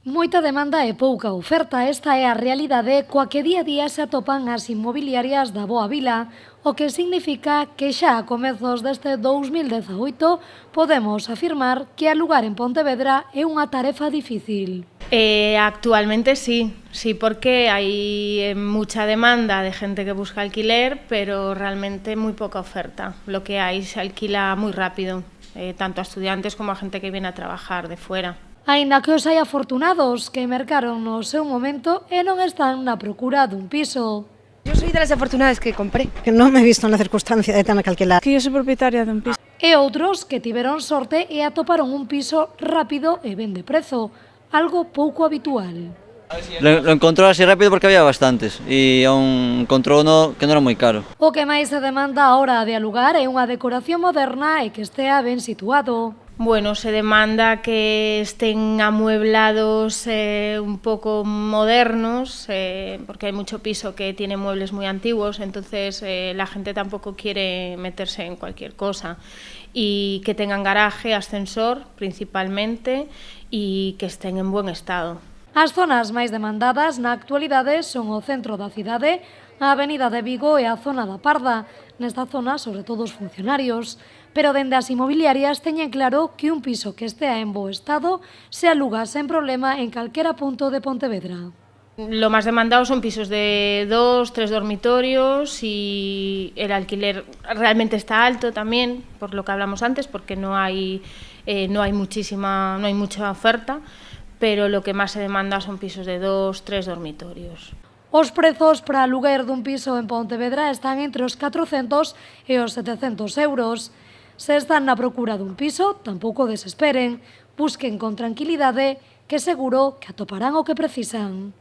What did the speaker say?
Moita demanda e pouca oferta, esta é a realidade coa que día a día se atopan as inmobiliarias da Boa Vila, o que significa que xa a comezos deste 2018 podemos afirmar que alugar en Pontevedra é unha tarefa difícil. Actualmente sí, porque hay mucha demanda de gente que busca alquiler, pero realmente muy poca oferta. Lo que hay se alquila muy rápido, tanto a estudiantes como a gente que viene a trabajar de fuera. Aínda que os hai afortunados que mercaron no seu momento e non están na procura dun piso. Yo soy de las afortunadas que compré. Que non me he visto na circunstancia de tener que alquilar. Que eu sou propietaria dun piso. E outros que tiveron sorte e atoparon un piso rápido e ben de prezo, algo pouco habitual. Lo encontró así rápido porque había bastantes y aún encontró uno que non era moi caro. O que máis se demanda a hora de alugar é unha decoración moderna e que estea ben situado. Bueno, se demanda que estén amueblados un poco modernos, porque hay mucho piso que tiene muebles muy antiguos, entonces la gente tampoco quiere meterse en cualquier cosa. Y que tengan garaje, ascensor principalmente, y que estén en buen estado. As zonas máis demandadas na actualidade son o centro da cidade, a Avenida de Vigo e a zona da Parda. Nesta zona, sobre todo os funcionarios. Pero dende as inmobiliarias teñen claro que un piso que estea en bo estado se aluga sen problema en calquera punto de Pontevedra. Lo más demandado son pisos de 2, 3 dormitorios y el alquiler realmente está alto también, por lo que hablamos antes, porque no hay mucha oferta, pero lo que más se demanda son pisos de 2, 3 dormitorios. Os prezos para aluguer dun piso en Pontevedra están entre os 400 e os 700 euros. Se están na procura dun piso, tampouco desesperen, busquen con tranquilidade que seguro que atoparán o que precisan.